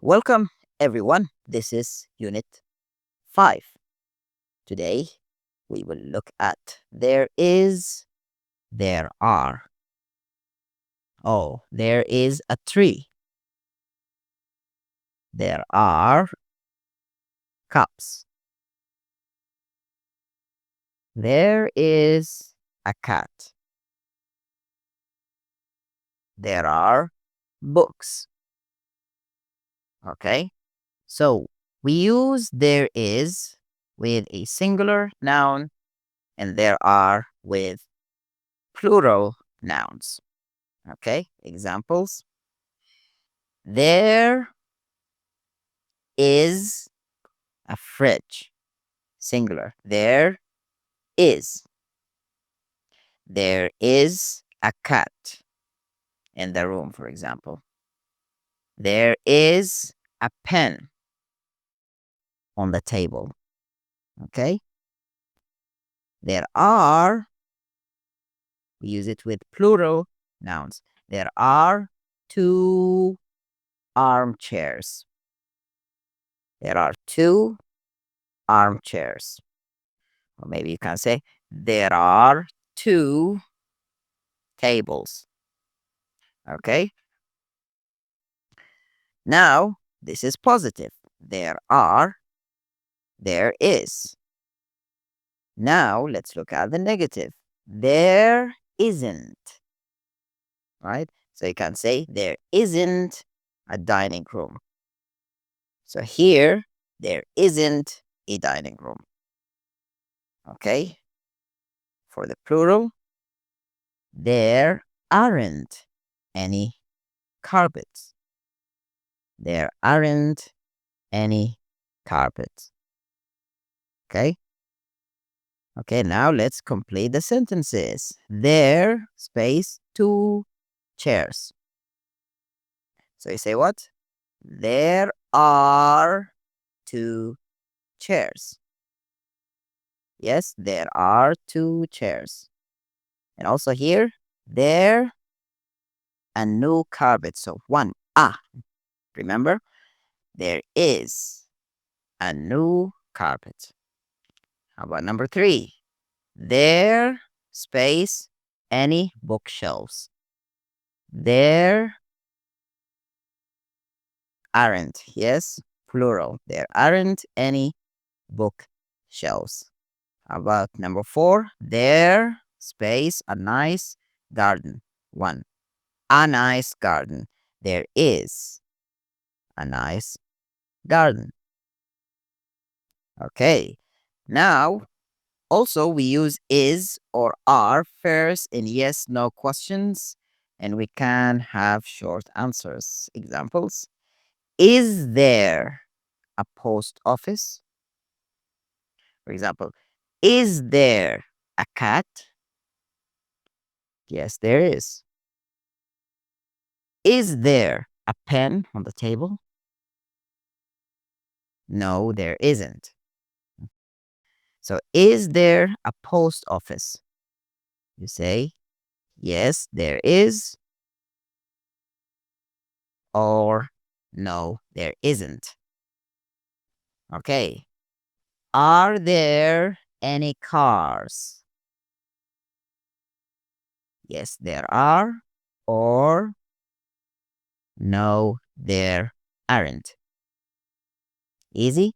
Welcome, everyone. This is Unit 5. Today, we will look at there are. Oh, there is a tree. There are cups. There is a cat. There are books. Okay? So, we use there is with a singular noun and there are with plural nouns. Okay? Examples. There is a fridge. Singular. There is. There is a cat in the room, for example. There is a pen on the table. Okay? There are, we use it with plural nouns. There are two armchairs. There are two armchairs. Or maybe you can say, there are two tables. Okay? Now, this is positive. There are, there is. Now, let's look at the negative. There isn't. Right? So you can say, there isn't a dining room. So here, there isn't a dining room. Okay? For the plural, there aren't any carpets. There aren't any carpets. Okay? Okay, now let's complete the sentences. There, space, two chairs. So you say what? There are two chairs. Yes, there are two chairs. And also here, there a new carpet. So one, remember? There is a new carpet. How about number 3? There, space, any bookshelves. There aren't, yes, plural. There aren't any bookshelves. How about number 4? There, space, a nice garden. 1. A nice garden. There is a nice garden. Okay. Now, also we use is or are first in yes, no questions, and we can have short answers. Examples. Is there a post office? For example, is there a cat? Yes, there is. Is there a pen on the table? No, there isn't. So, is there a post office? You say, yes, there is, or no, there isn't. Okay. Are there any cars? Yes, there are, or no, there aren't. Easy?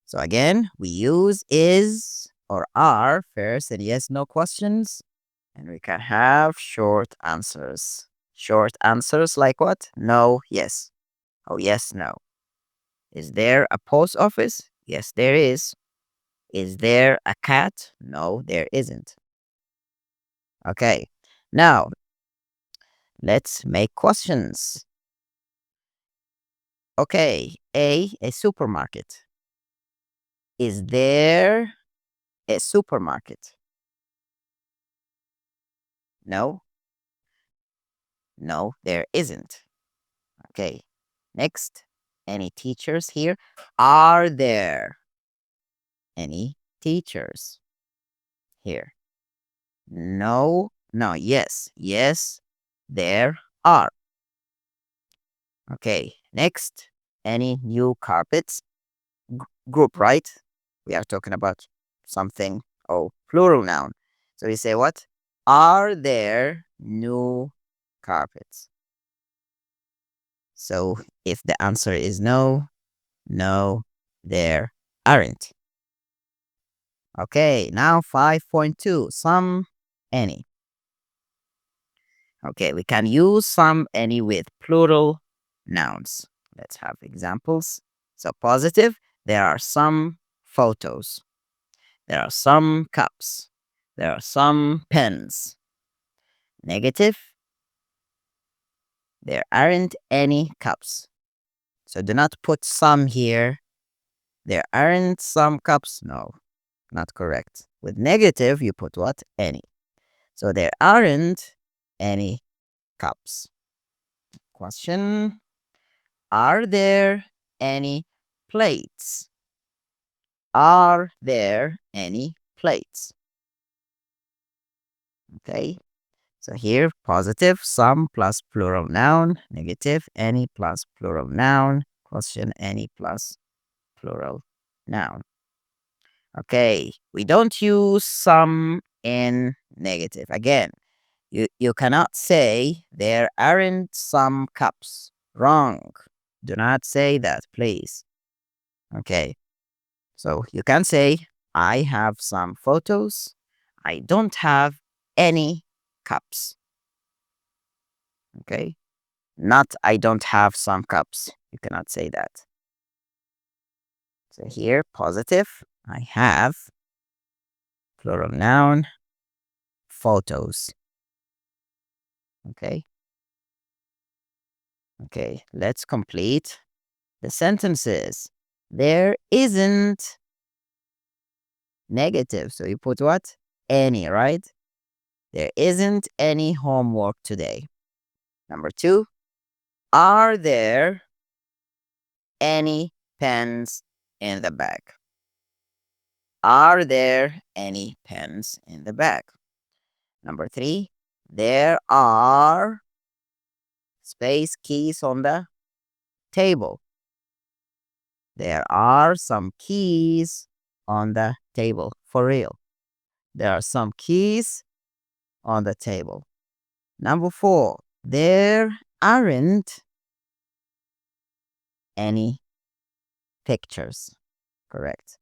So again, we use is or are first and yes, no questions. And we can have short answers. Short answers like what? No, yes. Oh, yes, no. Is there a post office? Yes, there is. Is there a cat? No, there isn't. Okay. Now, let's make questions. Okay. A supermarket. Is there a supermarket? No. No, there isn't. Okay. Next, any teachers here? Are there any teachers here? No, yes, there are. Okay. Next, any new carpets group, right? We are talking about something, oh, plural noun. So we say what? Are there new carpets? So if the answer is no, no, there aren't. Okay, now 5.2, some, any. Okay, we can use some, any with plural nouns. Let's have examples. So positive, there are some photos. There are some cups. There are some pens. Negative, there aren't any cups. So do not put some here. There aren't some cups. No, not correct. With negative, you put what? Any. So there aren't any cups. Question: are there any plates? Are there any plates? Okay. So here, positive, some plus plural noun, negative, any plus plural noun, question, any plus plural noun. Okay, we don't use some in negative. Again, you cannot say there aren't some cups. Wrong. Do not say that, please. Okay, so you can say, I have some photos. I don't have any cups. Okay, not I don't have some cups. You cannot say that. So here, positive, I have, plural noun, photos. Okay. Okay, let's complete the sentences. There isn't negative. So you put what? Any, right? There isn't any homework today. Number two, are there any pens in the bag? Are there any pens in the bag? Number three, there are space keys on the table. There are some keys on the table. For real. There are some keys on the table. Number four, there aren't any pictures. Correct.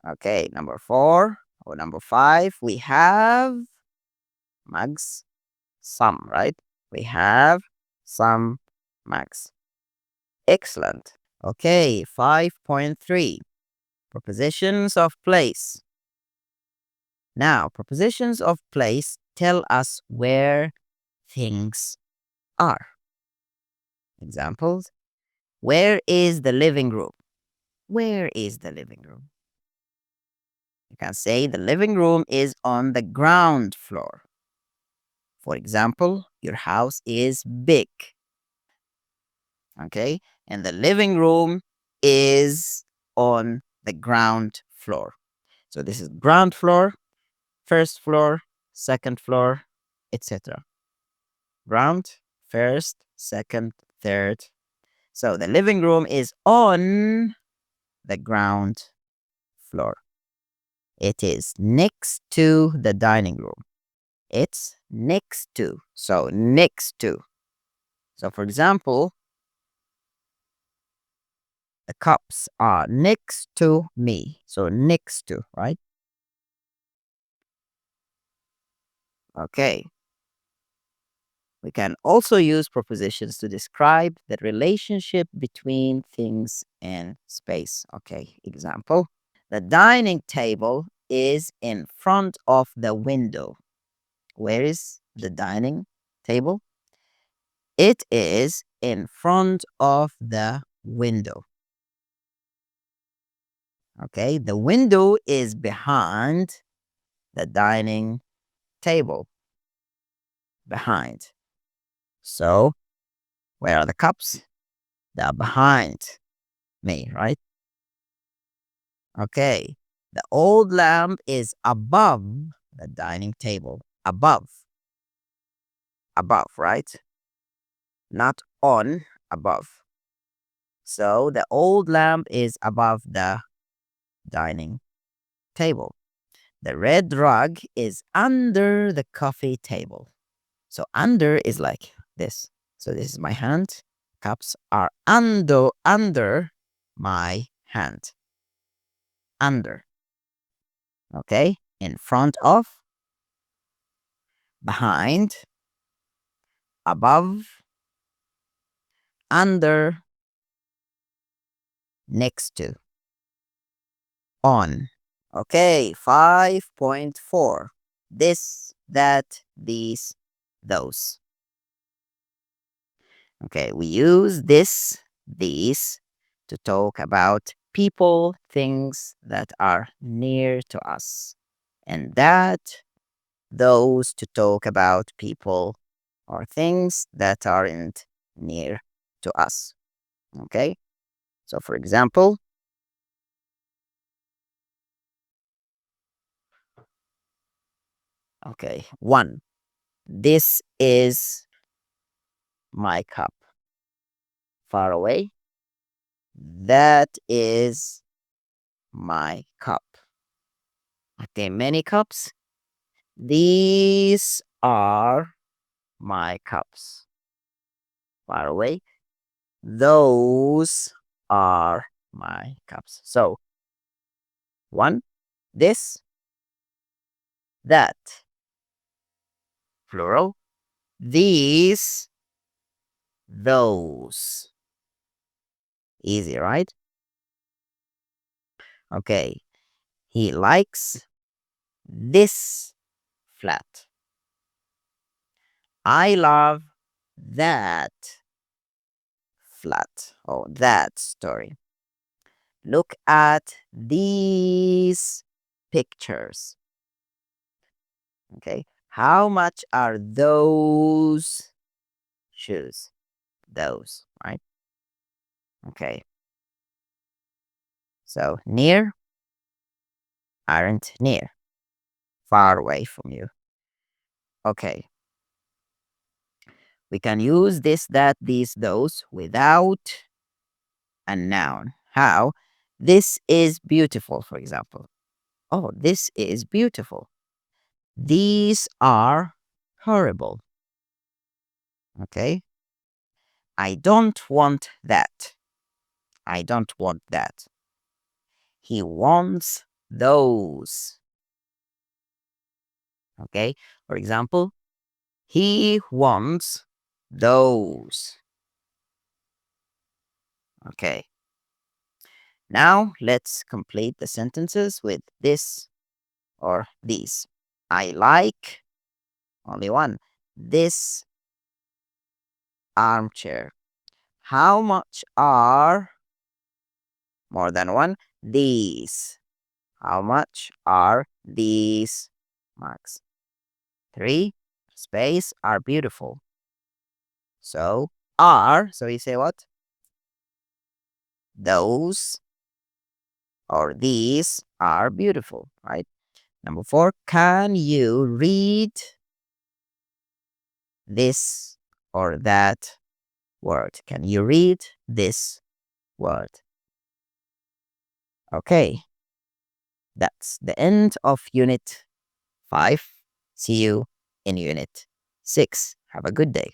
Okay, number four or number five, we have mugs. Some, right? We have some mugs. Excellent. Okay, 5.3, prepositions of place. Now, prepositions of place tell us where things are. Examples: where is the living room? Where is the living room? You can say the living room is on the ground floor. For example, your house is big. Okay, and the living room is on the ground floor. So this is ground floor, first floor, second floor, etc. Ground, first, second, third. So the living room is on the ground floor. It is next to the dining room. It's next to. So next to. So for example, the cups are next to me. So next to, right? Okay. We can also use prepositions to describe the relationship between things and space. Okay, example. The dining table is in front of the window. Where is the dining table? It is in front of the window. Okay, the window is behind the dining table. Behind. So, where are the cups? They are behind me, right? Okay, the old lamp is above the dining table. Above. Above, right? Not on, above. So the old lamp is above the dining table. The red rug is under the coffee table. So under is like this. So this is my hand. Cups are under my hand. Under. Okay? In front of, behind, above, under, next to, on. Okay, 5.4. This, that, these, those. Okay, we use this, these, to talk about people, things that are near to us. And that, those, to talk about people or things that aren't near to us. Okay, so for example, okay, one, this is my cup. Far away, that is my cup. Okay, many cups. These are my cups. Far away, those are my cups. So, one, this, that, plural, these, those. Easy, right? Okay, he likes this flat. I love that flat. Oh, that story. Look at these pictures. Okay, how much are those shoes? Those, right? Okay, so near aren't near, far away from you. Okay, we can use this, that, these, those without a noun. How? This is beautiful, for example. Oh, this is beautiful. These are horrible. Okay, I don't want that. I don't want that. He wants those. Okay, for example, he wants those. Okay, now let's complete the sentences with this or these. I like, only one, this armchair. How much are, more than one, these? How much are these marks? Three, space, are beautiful. So, are, so you say what? Those or these are beautiful, right? Number four, can you read this or that word? Can you read this word? Okay, that's the end of Unit 5. See you in Unit 6. Have a good day.